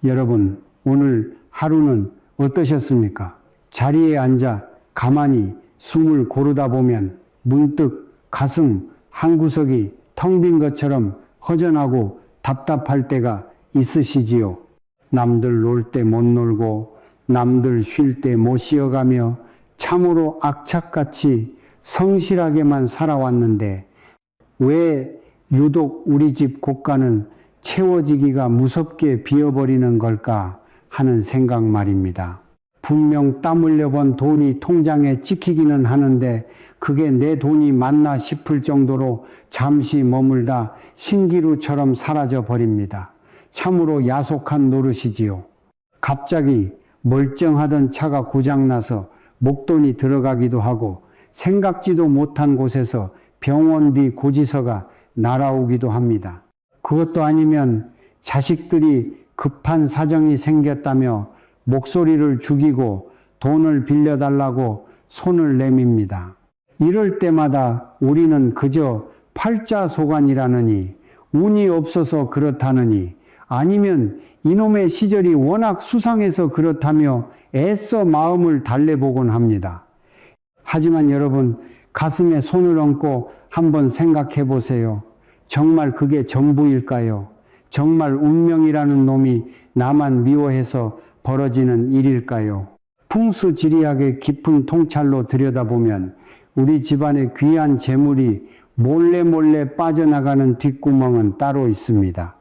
여러분, 오늘 하루는 어떠셨습니까? 자리에 앉아 가만히 숨을 고르다 보면 문득 가슴 한 구석이 텅 빈 것처럼 허전하고 답답할 때가 있으시지요. 남들 놀 때 못 놀고 남들 쉴 때 못 쉬어가며 참으로 악착같이 성실하게만 살아왔는데 왜 유독 우리 집 곳간은 채워지기가 무섭게 비어버리는 걸까 하는 생각 말입니다. 분명 땀 흘려 번 돈이 통장에 찍히기는 하는데 그게 내 돈이 맞나 싶을 정도로 잠시 머물다 신기루처럼 사라져 버립니다. 참으로 야속한 노릇이지요. 갑자기 멀쩡하던 차가 고장나서 목돈이 들어가기도 하고 생각지도 못한 곳에서 병원비 고지서가 날아오기도 합니다. 그것도 아니면 자식들이 급한 사정이 생겼다며 목소리를 죽이고 돈을 빌려달라고 손을 내밉니다. 이럴 때마다 우리는 그저 팔자소관이라느니 운이 없어서 그렇다느니 아니면 이놈의 시절이 워낙 수상해서 그렇다며 애써 마음을 달래보곤 합니다. 하지만 여러분, 가슴에 손을 얹고 한번 생각해 보세요. 정말 그게 전부일까요? 정말 운명이라는 놈이 나만 미워해서 벌어지는 일일까요? 풍수지리하게 깊은 통찰로 들여다보면 우리 집안의 귀한 재물이 몰래 빠져나가는 뒷구멍은 따로 있습니다.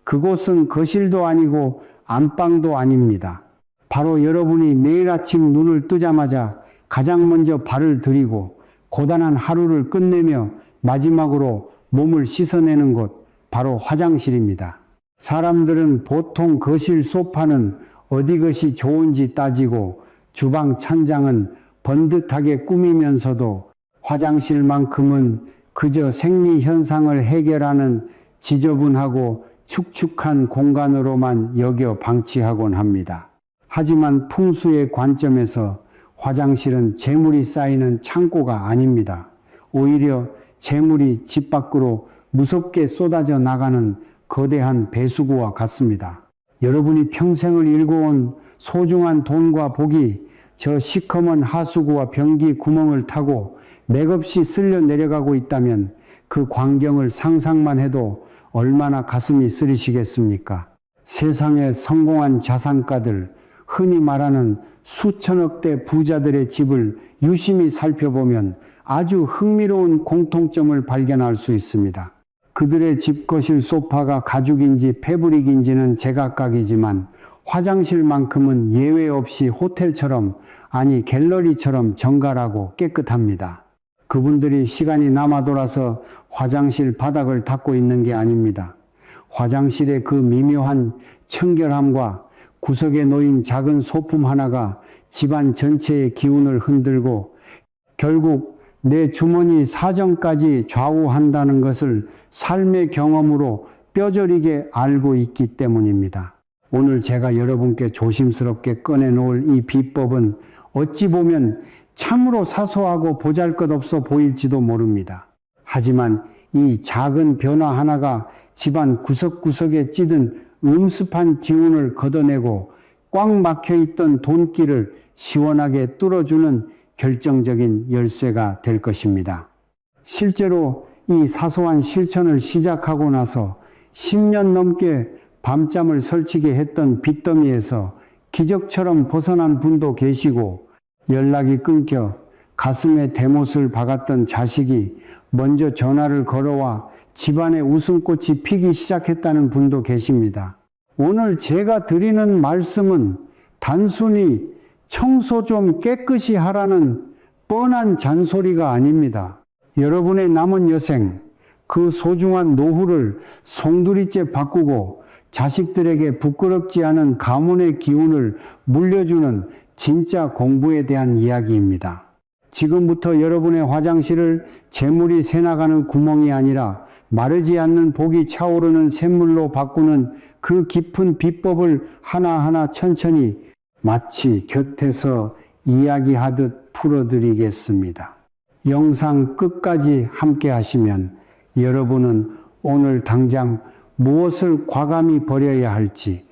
그곳은 거실도 아니고 안방도 아닙니다. 바로 여러분이 매일 아침 눈을 뜨자마자 가장 먼저 발을 들이고 고단한 하루를 끝내며 마지막으로 몸을 씻어내는 곳, 바로 화장실입니다. 사람들은 보통 거실 소파는 어디 것이 좋은지 따지고 주방 찬장은 번듯하게 꾸미면서도 화장실만큼은 그저 생리현상을 해결하는 지저분하고 축축한 공간으로만 여겨 방치하곤 합니다. 하지만 풍수의 관점에서 화장실은 재물이 쌓이는 창고가 아닙니다. 오히려 재물이 집 밖으로 무섭게 쏟아져 나가는 거대한 배수구와 같습니다. 여러분이 평생을 일궈온 소중한 돈과 복이 저 시커먼 하수구와 변기 구멍을 타고 맥없이 쓸려 내려가고 있다면 그 광경을 상상만 해도 얼마나 가슴이 쓰리시겠습니까? 세상의 성공한 자산가들, 흔히 말하는 수천억대 부자들의 집을 유심히 살펴보면 아주 흥미로운 공통점을 발견할 수 있습니다. 그들의 집 거실 소파가 가죽인지 패브릭인지는 제각각이지만 화장실만큼은 예외 없이 호텔처럼, 아니 갤러리처럼 정갈하고 깨끗합니다. 그분들이 시간이 남아 돌아서 화장실 바닥을 닦고 있는 게 아닙니다. 화장실의 그 미묘한 청결함과 구석에 놓인 작은 소품 하나가 집안 전체의 기운을 흔들고 결국 내 주머니 사정까지 좌우한다는 것을 삶의 경험으로 뼈저리게 알고 있기 때문입니다. 오늘 제가 여러분께 조심스럽게 꺼내놓을 이 비법은 어찌 보면 참으로 사소하고 보잘것없어 보일지도 모릅니다. 하지만 이 작은 변화 하나가 집안 구석구석에 찌든 음습한 기운을 걷어내고 꽉 막혀있던 돈길을 시원하게 뚫어주는 결정적인 열쇠가 될 것입니다. 실제로 이 사소한 실천을 시작하고 나서 10년 넘게 밤잠을 설치게 했던 빚더미에서 기적처럼 벗어난 분도 계시고, 연락이 끊겨 가슴에 대못을 박았던 자식이 먼저 전화를 걸어와 집안에 웃음꽃이 피기 시작했다는 분도 계십니다. 오늘 제가 드리는 말씀은 단순히 청소 좀 깨끗이 하라는 뻔한 잔소리가 아닙니다. 여러분의 남은 여생, 그 소중한 노후를 송두리째 바꾸고 자식들에게 부끄럽지 않은 가문의 기운을 물려주는 진짜 공부에 대한 이야기입니다. 지금부터 여러분의 화장실을 재물이 새나가는 구멍이 아니라 마르지 않는 복이 차오르는 샘물로 바꾸는 그 깊은 비법을 하나하나 천천히 마치 곁에서 이야기하듯 풀어드리겠습니다. 영상 끝까지 함께 하시면 여러분은 오늘 당장 무엇을 과감히 버려야 할지,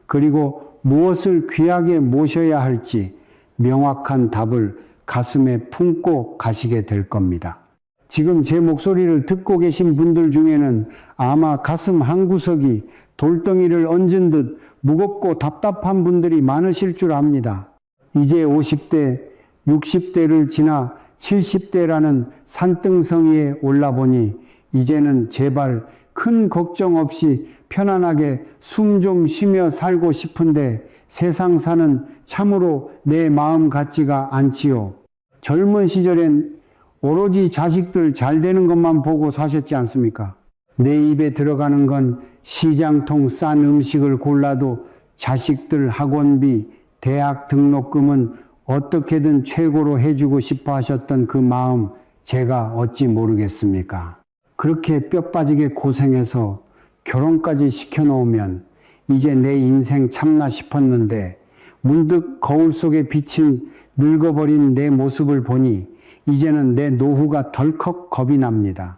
그리고 무엇을 귀하게 모셔야 할지 명확한 답을 가슴에 품고 가시게 될 겁니다. 지금 제 목소리를 듣고 계신 분들 중에는 아마 가슴 한구석이 돌덩이를 얹은 듯 무겁고 답답한 분들이 많으실 줄 압니다. 이제 50대, 60대를 지나 70대라는 산등성이에 올라보니 이제는 제발 큰 걱정 없이 편안하게 숨 좀 쉬며 살고 싶은데 세상 사는 참으로 내 마음 같지가 않지요. 젊은 시절엔 오로지 자식들 잘 되는 것만 보고 사셨지 않습니까? 내 입에 들어가는 건 시장통 싼 음식을 골라도 자식들 학원비, 대학 등록금은 어떻게든 최고로 해주고 싶어 하셨던 그 마음 제가 어찌 모르겠습니까? 그렇게 뼈 빠지게 고생해서 결혼까지 시켜놓으면 이제 내 인생 참나 싶었는데 문득 거울 속에 비친 늙어버린 내 모습을 보니 이제는 내 노후가 덜컥 겁이 납니다.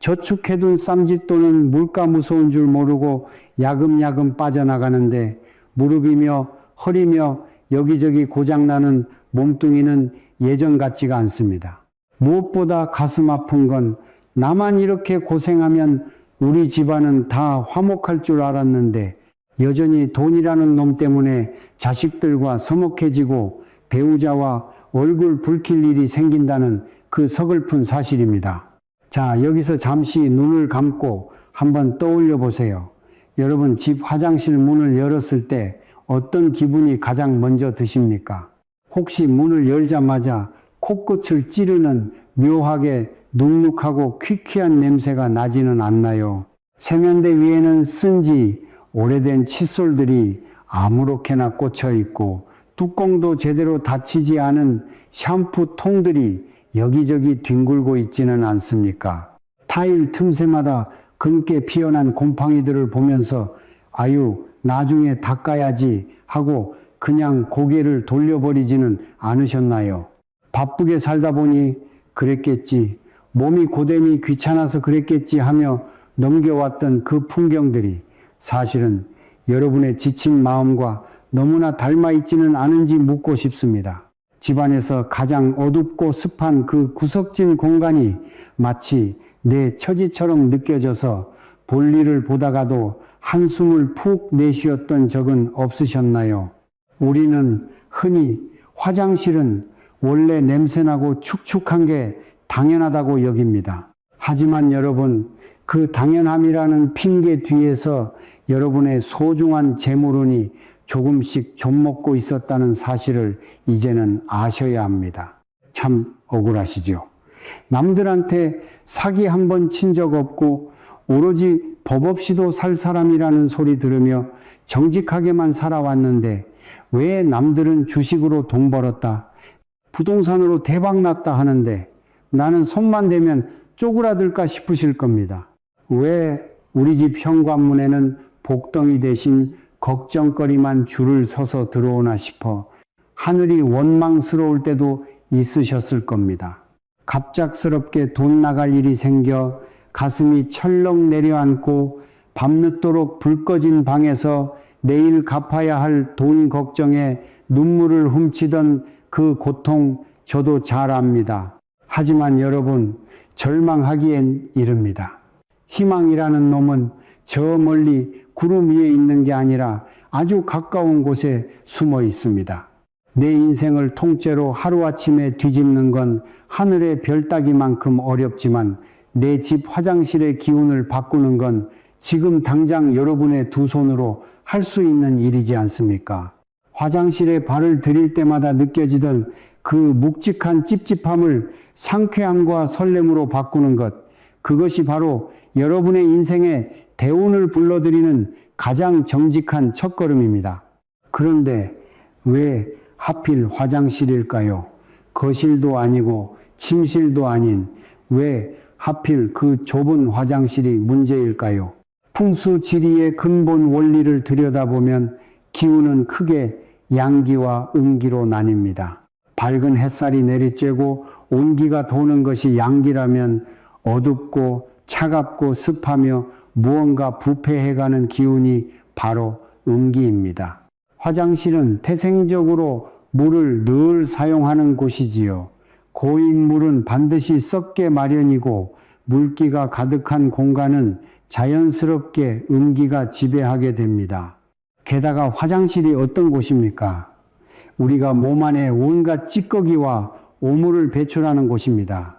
저축해둔 쌈짓돈은 물가 무서운 줄 모르고 야금야금 빠져나가는데 무릎이며 허리며 여기저기 고장나는 몸뚱이는 예전 같지가 않습니다. 무엇보다 가슴 아픈 건 나만 이렇게 고생하면 우리 집안은 다 화목할 줄 알았는데 여전히 돈이라는 놈 때문에 자식들과 서먹해지고 배우자와 얼굴 붉힐 일이 생긴다는 그 서글픈 사실입니다. 자, 여기서 잠시 눈을 감고 한번 떠올려 보세요. 여러분 집 화장실 문을 열었을 때 어떤 기분이 가장 먼저 드십니까? 혹시 문을 열자마자 코끝을 찌르는 묘하게 눅눅하고 퀴퀴한 냄새가 나지는 않나요? 세면대 위에는 쓴지 오래된 칫솔들이 아무렇게나 꽂혀 있고 뚜껑도 제대로 닫히지 않은 샴푸 통들이 여기저기 뒹굴고 있지는 않습니까? 타일 틈새마다 검게 피어난 곰팡이들을 보면서 아유 나중에 닦아야지 하고 그냥 고개를 돌려버리지는 않으셨나요? 바쁘게 살다 보니 그랬겠지, 몸이 고되니 귀찮아서 그랬겠지 하며 넘겨왔던 그 풍경들이 사실은 여러분의 지친 마음과 너무나 닮아있지는 않은지 묻고 싶습니다. 집안에서 가장 어둡고 습한 그 구석진 공간이 마치 내 처지처럼 느껴져서 볼일을 보다가도 한숨을 푹 내쉬었던 적은 없으셨나요? 우리는 흔히 화장실은 원래 냄새나고 축축한 게 당연하다고 여깁니다. 하지만 여러분, 그 당연함이라는 핑계 뒤에서 여러분의 소중한 재물운이 조금씩 좀먹고 있었다는 사실을 이제는 아셔야 합니다. 참 억울하시죠? 남들한테 사기 한 번 친 적 없고 오로지 법 없이도 살 사람이라는 소리 들으며 정직하게만 살아왔는데 왜 남들은 주식으로 돈 벌었다, 부동산으로 대박 났다 하는데 나는 손만 대면 쪼그라들까 싶으실 겁니다. 왜 우리 집 현관문에는 복덩이 대신 걱정거리만 줄을 서서 들어오나 싶어 하늘이 원망스러울 때도 있으셨을 겁니다. 갑작스럽게 돈 나갈 일이 생겨 가슴이 철렁 내려앉고 밤늦도록 불 꺼진 방에서 내일 갚아야 할 돈 걱정에 눈물을 훔치던 그 고통 저도 잘 압니다. 하지만 여러분, 절망하기엔 이릅니다. 희망이라는 놈은 저 멀리 구름 위에 있는 게 아니라 아주 가까운 곳에 숨어 있습니다. 내 인생을 통째로 하루아침에 뒤집는 건 하늘의 별 따기만큼 어렵지만 내 집 화장실의 기운을 바꾸는 건 지금 당장 여러분의 두 손으로 할 수 있는 일이지 않습니까? 화장실에 발을 들일 때마다 느껴지던 그 묵직한 찝찝함을 상쾌함과 설렘으로 바꾸는 것, 그것이 바로 여러분의 인생에 대운을 불러들이는 가장 정직한 첫걸음입니다. 그런데 왜 하필 화장실일까요? 거실도 아니고 침실도 아닌 왜 하필 그 좁은 화장실이 문제일까요? 풍수지리의 근본 원리를 들여다보면 기운은 크게 양기와 음기로 나뉩니다. 밝은 햇살이 내리쬐고 온기가 도는 것이 양기라면 어둡고 차갑고 습하며 무언가 부패해가는 기운이 바로 음기입니다. 화장실은 태생적으로 물을 늘 사용하는 곳이지요. 고인 물은 반드시 썩게 마련이고 물기가 가득한 공간은 자연스럽게 음기가 지배하게 됩니다. 게다가 화장실이 어떤 곳입니까? 우리가 몸 안에 온갖 찌꺼기와 오물을 배출하는 곳입니다.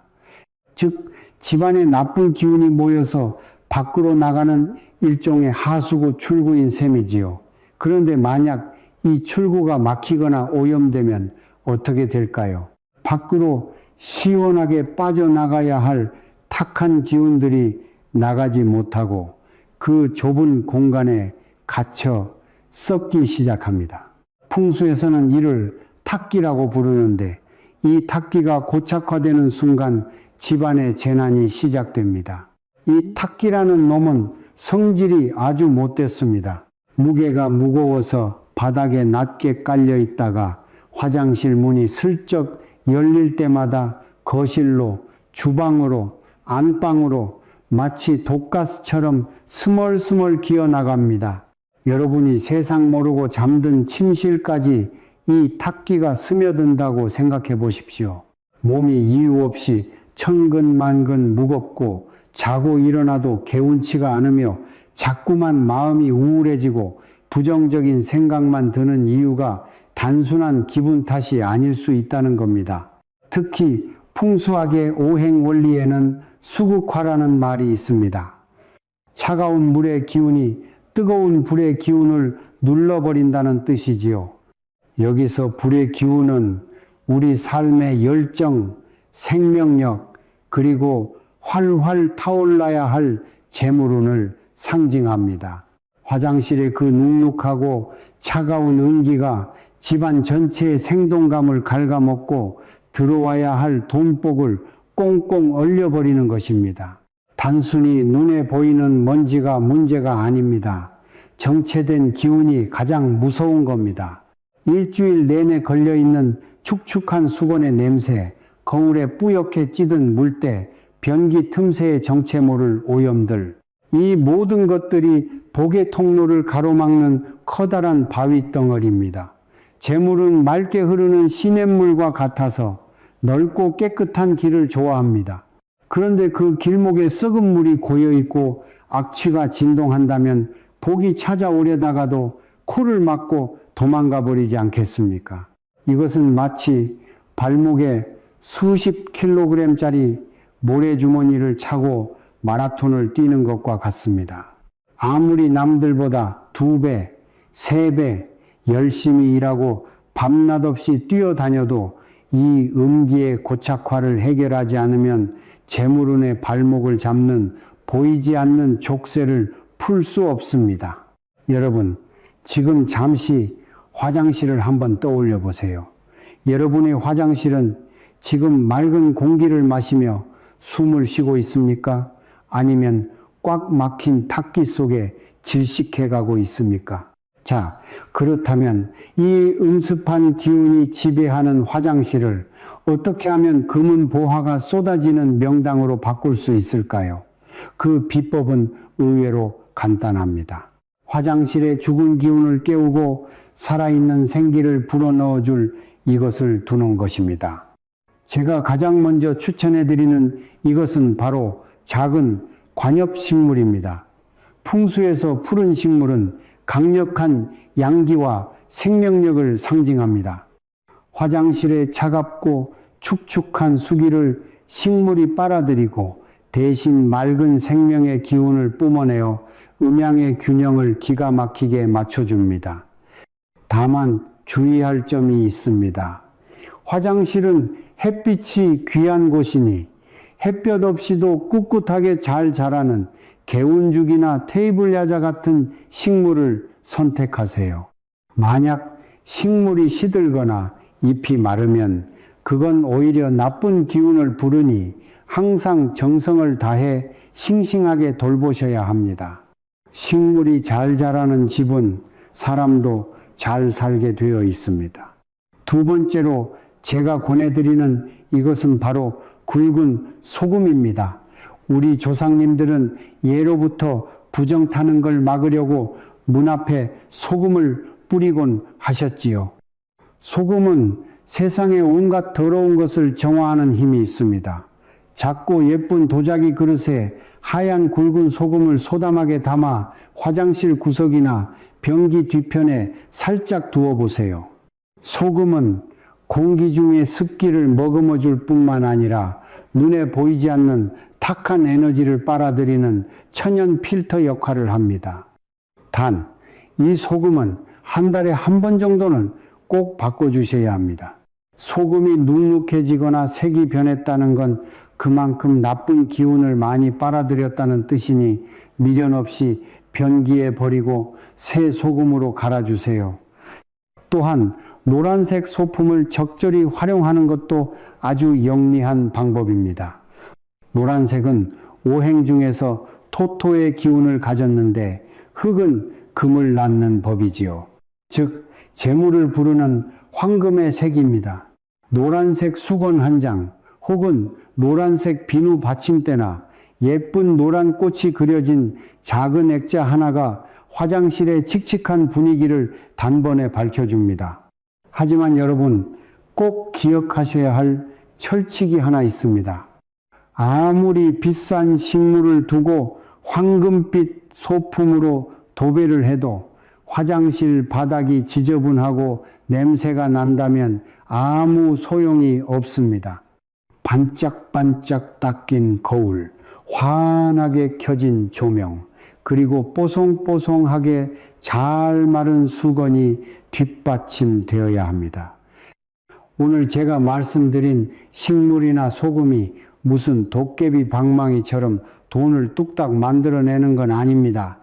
즉, 집안에 나쁜 기운이 모여서 밖으로 나가는 일종의 하수구 출구인 셈이지요. 그런데 만약 이 출구가 막히거나 오염되면 어떻게 될까요? 밖으로 시원하게 빠져나가야 할 탁한 기운들이 나가지 못하고 그 좁은 공간에 갇혀 썩기 시작합니다. 풍수에서는 이를 탁기라고 부르는데 이 탁기가 고착화되는 순간 집안의 재난이 시작됩니다. 이 탁기라는 놈은 성질이 아주 못됐습니다. 무게가 무거워서 바닥에 낮게 깔려 있다가 화장실 문이 슬쩍 열릴 때마다 거실로, 주방으로, 안방으로 마치 독가스처럼 스멀스멀 기어나갑니다. 여러분이 세상 모르고 잠든 침실까지 이 탁기가 스며든다고 생각해 보십시오. 몸이 이유 없이 천근만근 무겁고 자고 일어나도 개운치가 않으며 자꾸만 마음이 우울해지고 부정적인 생각만 드는 이유가 단순한 기분 탓이 아닐 수 있다는 겁니다. 특히 풍수학의 오행 원리에는 수극화라는 말이 있습니다. 차가운 물의 기운이 뜨거운 불의 기운을 눌러버린다는 뜻이지요. 여기서 불의 기운은 우리 삶의 열정, 생명력, 그리고 활활 타올라야 할 재물운을 상징합니다. 화장실의 그 눅눅하고 차가운 은기가 집안 전체의 생동감을 갉아먹고 들어와야 할 돈복을 꽁꽁 얼려버리는 것입니다. 단순히 눈에 보이는 먼지가 문제가 아닙니다. 정체된 기운이 가장 무서운 겁니다. 일주일 내내 걸려있는 축축한 수건의 냄새, 거울에 뿌옇게 찌든 물때, 변기 틈새의 정체 모를 오염들, 이 모든 것들이 복의 통로를 가로막는 커다란 바위 덩어리입니다. 재물은 맑게 흐르는 시냇물과 같아서 넓고 깨끗한 길을 좋아합니다. 그런데 그 길목에 썩은 물이 고여있고 악취가 진동한다면 복이 찾아오려다가도 코를 막고 도망가 버리지 않겠습니까? 이것은 마치 발목에 수십 킬로그램짜리 모래주머니를 차고 마라톤을 뛰는 것과 같습니다. 아무리 남들보다 2배, 3배 열심히 일하고 밤낮 없이 뛰어다녀도 이 음기의 고착화를 해결하지 않으면 재물운의 발목을 잡는 보이지 않는 족쇄를 풀 수 없습니다. 여러분, 지금 잠시 화장실을 한번 떠올려 보세요. 여러분의 화장실은 지금 맑은 공기를 마시며 숨을 쉬고 있습니까? 아니면 꽉 막힌 탁기 속에 질식해 가고 있습니까? 자, 그렇다면 이 음습한 기운이 지배하는 화장실을 어떻게 하면 금은 보화가 쏟아지는 명당으로 바꿀 수 있을까요? 그 비법은 의외로 간단합니다. 화장실에 죽은 기운을 깨우고 살아있는 생기를 불어넣어 줄 이것을 두는 것입니다. 제가 가장 먼저 추천해드리는 이것은 바로 작은 관엽식물입니다. 풍수에서 푸른 식물은 강력한 양기와 생명력을 상징합니다. 화장실의 차갑고 축축한 수기를 식물이 빨아들이고 대신 맑은 생명의 기운을 뿜어내어 음양의 균형을 기가 막히게 맞춰줍니다. 다만 주의할 점이 있습니다. 화장실은 햇빛이 귀한 곳이니 햇볕 없이도 꿋꿋하게 잘 자라는 개운죽이나 테이블 야자 같은 식물을 선택하세요. 만약 식물이 시들거나 잎이 마르면 그건 오히려 나쁜 기운을 부르니 항상 정성을 다해 싱싱하게 돌보셔야 합니다. 식물이 잘 자라는 집은 사람도 잘 살게 되어 있습니다. 두 번째로 제가 권해드리는 이것은 바로 굵은 소금입니다. 우리 조상님들은 예로부터 부정 타는 걸 막으려고 문 앞에 소금을 뿌리곤 하셨지요. 소금은 세상의 온갖 더러운 것을 정화하는 힘이 있습니다. 작고 예쁜 도자기 그릇에 하얀 굵은 소금을 소담하게 담아 화장실 구석이나 변기 뒤편에 살짝 두어 보세요. 소금은 공기 중의 습기를 머금어 줄 뿐만 아니라 눈에 보이지 않는 탁한 에너지를 빨아들이는 천연 필터 역할을 합니다. 단, 이 소금은 한 달에 한 번 정도는 꼭 바꿔주셔야 합니다. 소금이 눅눅해지거나 색이 변했다는 건 그만큼 나쁜 기운을 많이 빨아들였다는 뜻이니 미련 없이 변기에 버리고 새 소금으로 갈아주세요. 또한 노란색 소품을 적절히 활용하는 것도 아주 영리한 방법입니다. 노란색은 오행 중에서 토토의 기운을 가졌는데 흙은 금을 낳는 법이지요. 즉 재물을 부르는 황금의 색입니다. 노란색 수건 한 장 혹은 노란색 비누 받침대나 예쁜 노란 꽃이 그려진 작은 액자 하나가 화장실의 칙칙한 분위기를 단번에 밝혀줍니다. 하지만 여러분 꼭 기억하셔야 할 철칙이 하나 있습니다. 아무리 비싼 식물을 두고 황금빛 소품으로 도배를 해도 화장실 바닥이 지저분하고 냄새가 난다면 아무 소용이 없습니다. 반짝반짝 닦인 거울, 환하게 켜진 조명, 그리고 뽀송뽀송하게 잘 마른 수건이 뒷받침되어야 합니다. 오늘 제가 말씀드린 식물이나 소금이 무슨 도깨비 방망이처럼 돈을 뚝딱 만들어내는 건 아닙니다.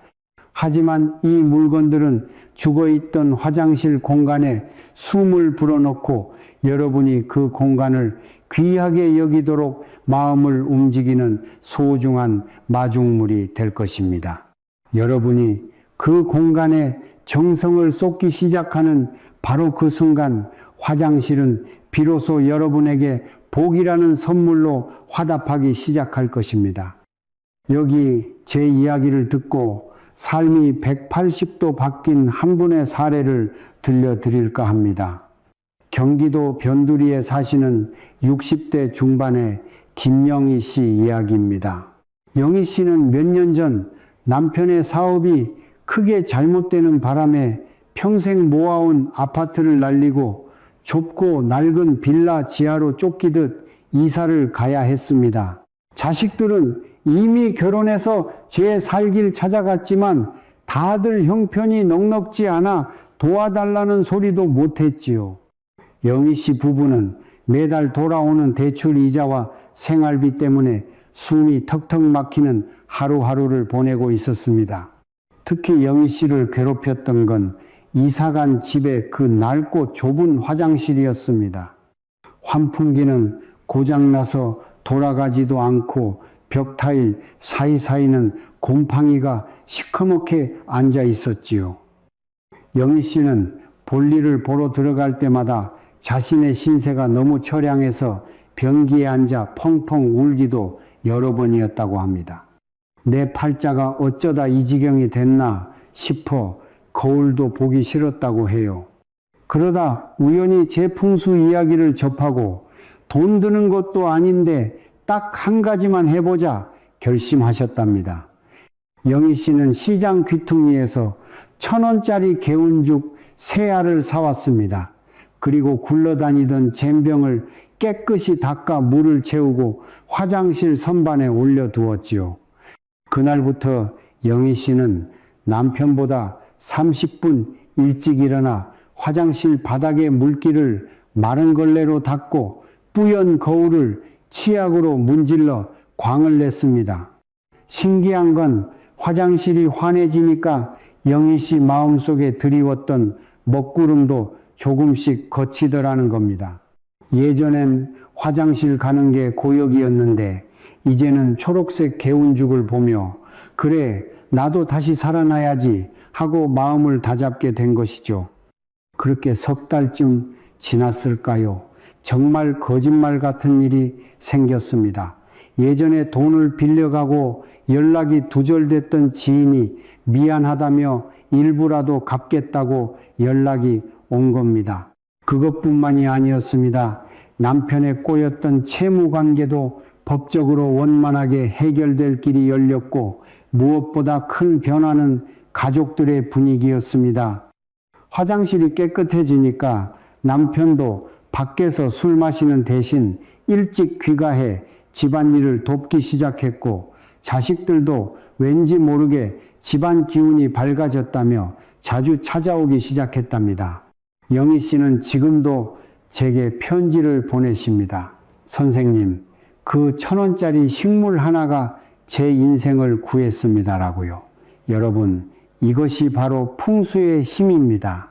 하지만 이 물건들은 죽어있던 화장실 공간에 숨을 불어넣고 여러분이 그 공간을 귀하게 여기도록 마음을 움직이는 소중한 마중물이 될 것입니다. 여러분이 그 공간에 정성을 쏟기 시작하는 바로 그 순간 화장실은 비로소 여러분에게 복이라는 선물로 화답하기 시작할 것입니다. 여기 제 이야기를 듣고 삶이 180도 바뀐 한 분의 사례를 들려드릴까 합니다. 경기도 변두리에 사시는 60대 중반의 김영희 씨 이야기입니다. 영희 씨는 몇 년 전 남편의 사업이 크게 잘못되는 바람에 평생 모아온 아파트를 날리고 좁고 낡은 빌라 지하로 쫓기듯 이사를 가야 했습니다. 자식들은 이미 결혼해서 제 살길 찾아갔지만 다들 형편이 넉넉지 않아 도와달라는 소리도 못했지요. 영희 씨 부부는 매달 돌아오는 대출 이자와 생활비 때문에 숨이 턱턱 막히는 하루하루를 보내고 있었습니다. 특히 영희 씨를 괴롭혔던 건 이사간 집의 그 낡고 좁은 화장실이었습니다. 환풍기는 고장나서 돌아가지도 않고 벽 타일 사이사이는 곰팡이가 시커멓게 앉아 있었지요. 영희 씨는 볼일을 보러 들어갈 때마다 자신의 신세가 너무 처량해서 변기에 앉아 펑펑 울기도 여러 번이었다고 합니다. 내 팔자가 어쩌다 이 지경이 됐나 싶어 거울도 보기 싫었다고 해요. 그러다 우연히 제 풍수 이야기를 접하고 돈 드는 것도 아닌데 딱 한 가지만 해보자 결심하셨답니다. 영희 씨는 시장 귀퉁이에서 1,000원짜리 개운죽 3알을 사왔습니다. 그리고 굴러다니던 잼병을 깨끗이 닦아 물을 채우고 화장실 선반에 올려두었지요. 그날부터 영희 씨는 남편보다 30분 일찍 일어나 화장실 바닥의 물기를 마른 걸레로 닦고 뿌연 거울을 치약으로 문질러 광을 냈습니다. 신기한 건 화장실이 환해지니까 영희 씨 마음속에 드리웠던 먹구름도 조금씩 거치더라는 겁니다. 예전엔 화장실 가는 게 고역이었는데 이제는 초록색 개운죽을 보며 그래 나도 다시 살아나야지 하고 마음을 다잡게 된 것이죠. 그렇게 석 달쯤 지났을까요? 정말 거짓말 같은 일이 생겼습니다. 예전에 돈을 빌려가고 연락이 두절됐던 지인이 미안하다며 일부라도 갚겠다고 연락이 온 겁니다. 그것뿐만이 아니었습니다. 남편의 꼬였던 채무 관계도 법적으로 원만하게 해결될 길이 열렸고, 무엇보다 큰 변화는 가족들의 분위기였습니다. 화장실이 깨끗해지니까 남편도 밖에서 술 마시는 대신 일찍 귀가해 집안일을 돕기 시작했고, 자식들도 왠지 모르게 집안 기운이 밝아졌다며 자주 찾아오기 시작했답니다. 영희 씨는 지금도 제게 편지를 보내십니다. 선생님, 그 1,000원짜리 식물 하나가 제 인생을 구했습니다라고요. 여러분, 이것이 바로 풍수의 힘입니다.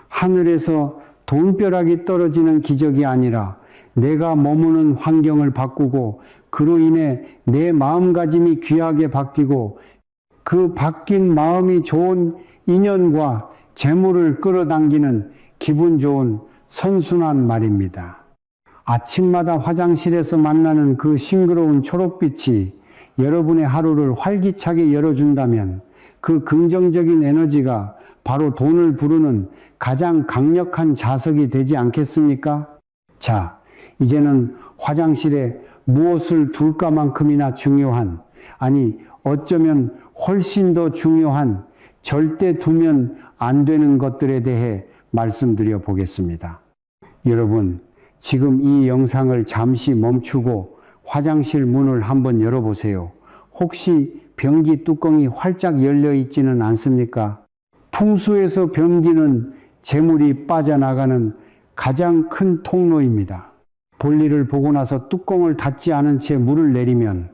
하늘에서 돈벼락이 떨어지는 기적이 아니라 내가 머무는 환경을 바꾸고, 그로 인해 내 마음가짐이 귀하게 바뀌고, 그 바뀐 마음이 좋은 인연과 재물을 끌어당기는 기분 좋은 선순환 말입니다. 아침마다 화장실에서 만나는 그 싱그러운 초록빛이 여러분의 하루를 활기차게 열어준다면, 그 긍정적인 에너지가 바로 돈을 부르는 가장 강력한 자석이 되지 않겠습니까? 자, 이제는 화장실에 무엇을 둘까만큼이나 중요한, 아니 어쩌면 훨씬 더 중요한, 절대 두면 안 되는 것들에 대해 말씀드려 보겠습니다. 여러분, 지금 이 영상을 잠시 멈추고 화장실 문을 한번 열어보세요. 혹시 변기 뚜껑이 활짝 열려 있지는 않습니까? 풍수에서 변기는 재물이 빠져나가는 가장 큰 통로입니다. 볼일을 보고 나서 뚜껑을 닫지 않은 채 물을 내리면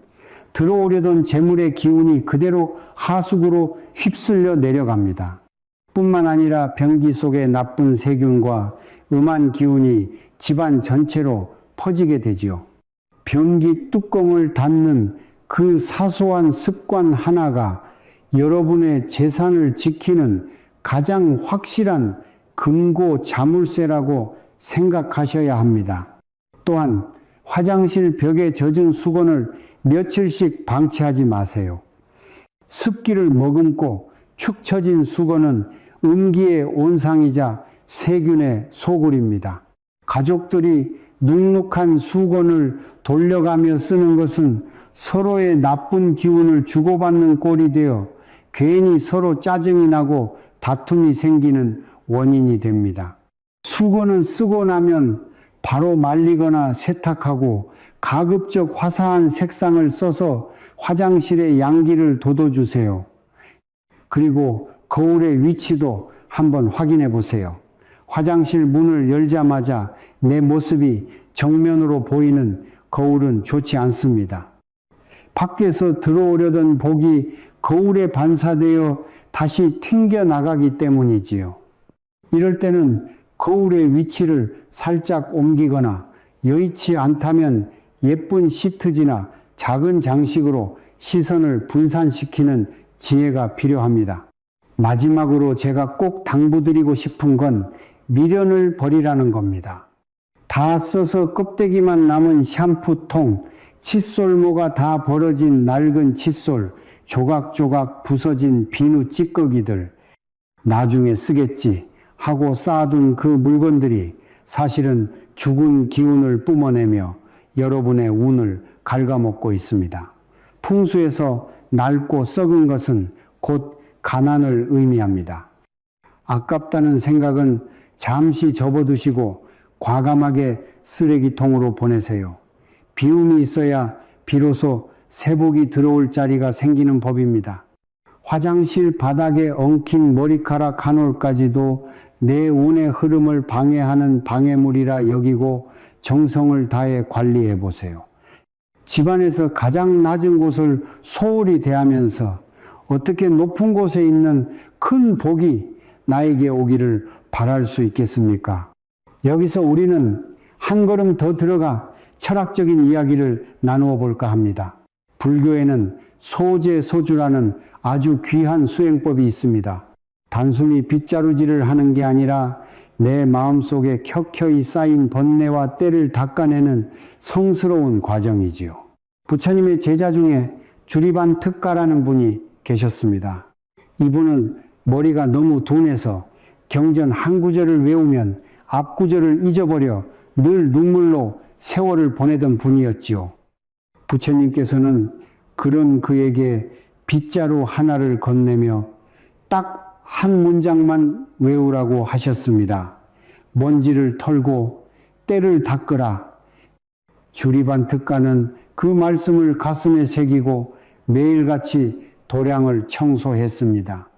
들어오려던 재물의 기운이 그대로 하수구로 휩쓸려 내려갑니다. 뿐만 아니라 변기 속의 나쁜 세균과 음한 기운이 집안 전체로 퍼지게 되지요. 변기 뚜껑을 닫는 그 사소한 습관 하나가 여러분의 재산을 지키는 가장 확실한 금고 자물쇠라고 생각하셔야 합니다. 또한 화장실 벽에 젖은 수건을 며칠씩 방치하지 마세요. 습기를 머금고 축 처진 수건은 음기의 온상이자 세균의 소굴입니다. 가족들이 눅눅한 수건을 돌려가며 쓰는 것은 서로의 나쁜 기운을 주고받는 꼴이 되어 괜히 서로 짜증이 나고 다툼이 생기는 원인이 됩니다. 수건은 쓰고 나면 바로 말리거나 세탁하고, 가급적 화사한 색상을 써서 화장실의 양기를 돋워주세요. 그리고 거울의 위치도 한번 확인해 보세요. 화장실 문을 열자마자 내 모습이 정면으로 보이는 거울은 좋지 않습니다. 밖에서 들어오려던 복이 거울에 반사되어 다시 튕겨 나가기 때문이지요. 이럴 때는 거울의 위치를 살짝 옮기거나, 여의치 않다면 예쁜 시트지나 작은 장식으로 시선을 분산시키는 지혜가 필요합니다. 마지막으로 제가 꼭 당부드리고 싶은 건 미련을 버리라는 겁니다. 다 써서 껍데기만 남은 샴푸통, 칫솔모가 다 벌어진 낡은 칫솔, 조각조각 부서진 비누 찌꺼기들, 나중에 쓰겠지 하고 쌓아둔 그 물건들이 사실은 죽은 기운을 뿜어내며 여러분의 운을 갉아먹고 있습니다. 풍수에서 낡고 썩은 것은 곧 가난을 의미합니다. 아깝다는 생각은 잠시 접어두시고 과감하게 쓰레기통으로 보내세요. 비움이 있어야 비로소 세복이 들어올 자리가 생기는 법입니다. 화장실 바닥에 엉킨 머리카락 한 올까지도 내 운의 흐름을 방해하는 방해물이라 여기고 정성을 다해 관리해 보세요. 집안에서 가장 낮은 곳을 소홀히 대하면서 어떻게 높은 곳에 있는 큰 복이 나에게 오기를 바랄 수 있겠습니까? 여기서 우리는 한 걸음 더 들어가 철학적인 이야기를 나누어 볼까 합니다. 불교에는 소제소주라는 아주 귀한 수행법이 있습니다. 단순히 빗자루질을 하는 게 아니라 내 마음속에 켜켜이 쌓인 번뇌와 때를 닦아내는 성스러운 과정이지요. 부처님의 제자 중에 주리반 특가라는 분이 계셨습니다. 이분은 머리가 너무 둔해서 경전 한 구절을 외우면 앞 구절을 잊어버려 늘 눈물로 세월을 보내던 분이었지요. 부처님께서는 그런 그에게 빗자루 하나를 건네며 딱 한 문장만 외우라고 하셨습니다. 먼지를 털고 때를 닦으라. 주리반 특가는 그 말씀을 가슴에 새기고 매일같이 도량을 청소했습니다.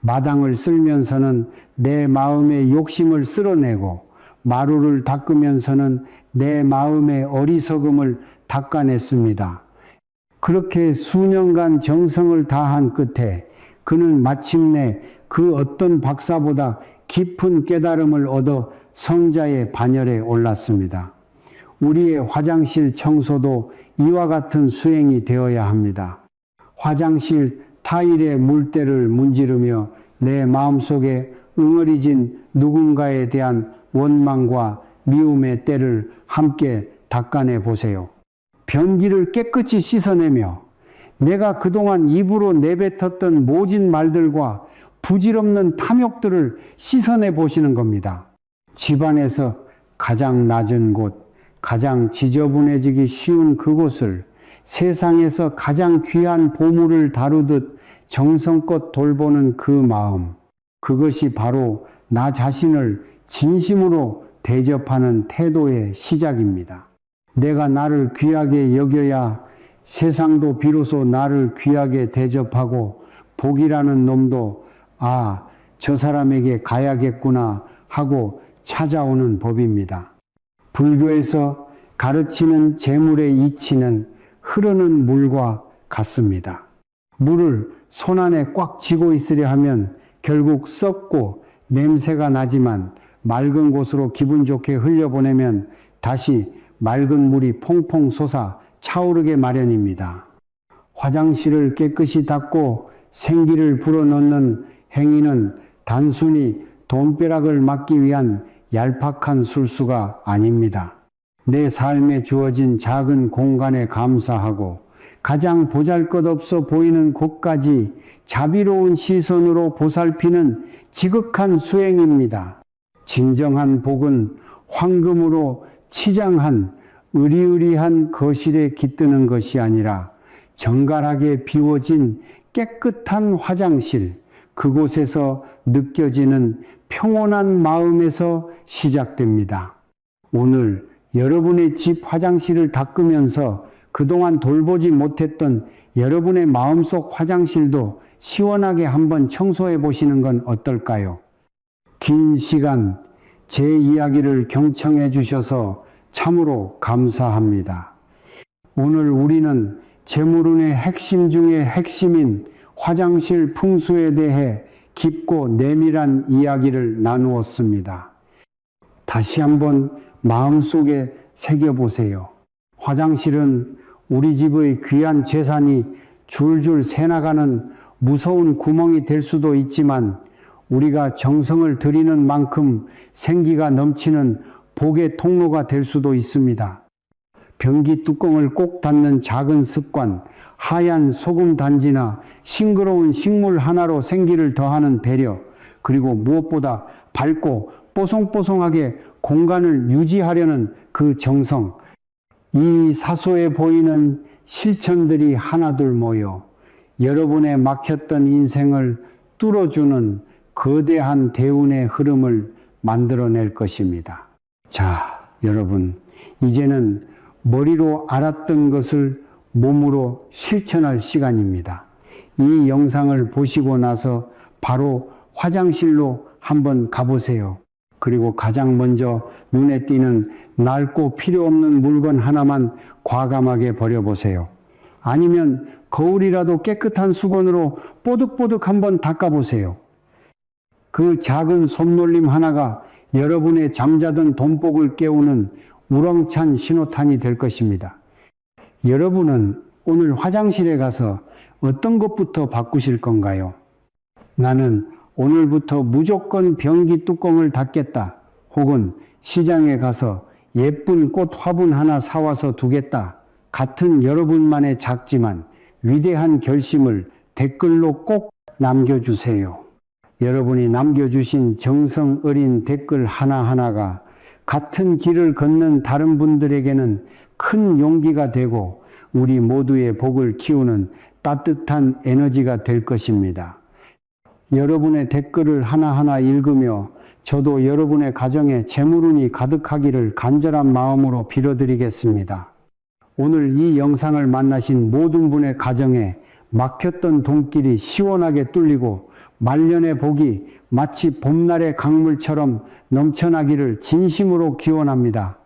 마당을 쓸면서는 내 마음의 욕심을 쓸어내고 마루를 닦으면서는 내 마음의 어리석음을 닦아냈습니다. 그렇게 수년간 정성을 다한 끝에 그는 마침내 그 어떤 박사보다 깊은 깨달음을 얻어 성자의 반열에 올랐습니다. 우리의 화장실 청소도 이와 같은 수행이 되어야 합니다. 화장실 타일의 물때를 문지르며 내 마음속에 응어리진 누군가에 대한 원망과 미움의 때를 함께 닦아내 보세요. 변기를 깨끗이 씻어내며 내가 그동안 입으로 내뱉었던 모진 말들과 부질없는 탐욕들을 씻어내 보시는 겁니다. 집안에서 가장 낮은 곳, 가장 지저분해지기 쉬운 그곳을 세상에서 가장 귀한 보물을 다루듯 정성껏 돌보는 그 마음, 그것이 바로 나 자신을 진심으로 대접하는 태도의 시작입니다. 내가 나를 귀하게 여겨야 세상도 비로소 나를 귀하게 대접하고 복이라는 놈도 아, 저 사람에게 가야겠구나 하고 찾아오는 법입니다. 불교에서 가르치는 재물의 이치는 흐르는 물과 같습니다. 물을 손 안에 꽉 쥐고 있으려 하면 결국 썩고 냄새가 나지만 맑은 곳으로 기분 좋게 흘려보내면 다시 맑은 물이 퐁퐁 솟아 차오르게 마련입니다. 화장실을 깨끗이 닦고 생기를 불어넣는 행위는 단순히 돈벼락을 막기 위한 얄팍한 술수가 아닙니다. 내 삶에 주어진 작은 공간에 감사하고 가장 보잘것없어 보이는 곳까지 자비로운 시선으로 보살피는 지극한 수행입니다. 진정한 복은 황금으로 치장한 으리으리한 거실에 깃드는 것이 아니라 정갈하게 비워진 깨끗한 화장실, 그곳에서 느껴지는 평온한 마음에서 시작됩니다. 오늘 여러분의 집 화장실을 닦으면서 그동안 돌보지 못했던 여러분의 마음속 화장실도 시원하게 한번 청소해 보시는 건 어떨까요? 긴 시간 제 이야기를 경청해 주셔서 참으로 감사합니다. 오늘 우리는 재물운의 핵심 중의 핵심인 화장실 풍수에 대해 깊고 내밀한 이야기를 나누었습니다. 다시 한번 마음속에 새겨보세요. 화장실은 우리 집의 귀한 재산이 줄줄 새나가는 무서운 구멍이 될 수도 있지만 우리가 정성을 들이는 만큼 생기가 넘치는 복의 통로가 될 수도 있습니다. 변기 뚜껑을 꼭 닫는 작은 습관, 하얀 소금 단지나 싱그러운 식물 하나로 생기를 더하는 배려, 그리고 무엇보다 밝고 뽀송뽀송하게 공간을 유지하려는 그 정성, 이 사소해 보이는 실천들이 하나둘 모여 여러분의 막혔던 인생을 뚫어주는 거대한 대운의 흐름을 만들어낼 것입니다. 자, 여러분, 이제는 머리로 알았던 것을 몸으로 실천할 시간입니다. 이 영상을 보시고 나서 바로 화장실로 한번 가보세요. 그리고 가장 먼저 눈에 띄는 낡고 필요 없는 물건 하나만 과감하게 버려보세요. 아니면 거울이라도 깨끗한 수건으로 뽀득뽀득 한번 닦아보세요. 그 작은 손놀림 하나가 여러분의 잠자던 돈복을 깨우는 우렁찬 신호탄이 될 것입니다. 여러분은 오늘 화장실에 가서 어떤 것부터 바꾸실 건가요? 나는 오늘부터 무조건 변기 뚜껑을 닫겠다. 혹은 시장에 가서 예쁜 꽃 화분 하나 사와서 두겠다. 같은 여러분만의 작지만 위대한 결심을 댓글로 꼭 남겨주세요. 여러분이 남겨주신 정성 어린 댓글 하나하나가 같은 길을 걷는 다른 분들에게는 큰 용기가 되고 우리 모두의 복을 키우는 따뜻한 에너지가 될 것입니다. 여러분의 댓글을 하나하나 읽으며 저도 여러분의 가정에 재물운이 가득하기를 간절한 마음으로 빌어드리겠습니다. 오늘 이 영상을 만나신 모든 분의 가정에 막혔던 돈길이 시원하게 뚫리고 말년의 복이 마치 봄날의 강물처럼 넘쳐나기를 진심으로 기원합니다.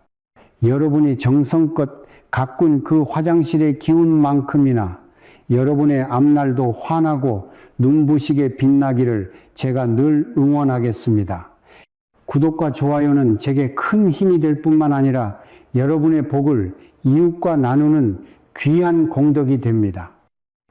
여러분이 정성껏 가꾼 그 화장실의 기운만큼이나 여러분의 앞날도 환하고 눈부시게 빛나기를 제가 늘 응원하겠습니다. 구독과 좋아요는 제게 큰 힘이 될 뿐만 아니라 여러분의 복을 이웃과 나누는 귀한 공덕이 됩니다.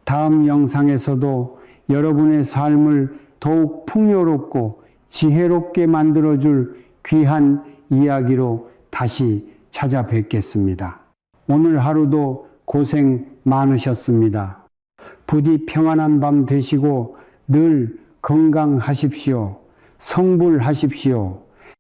다음 영상에서도 여러분의 삶을 더욱 풍요롭고 지혜롭게 만들어줄 귀한 이야기로 다시 찾아뵙겠습니다. 오늘 하루도 고생 많으셨습니다. 부디 평안한 밤 되시고 늘 건강하십시오. 성불하십시오.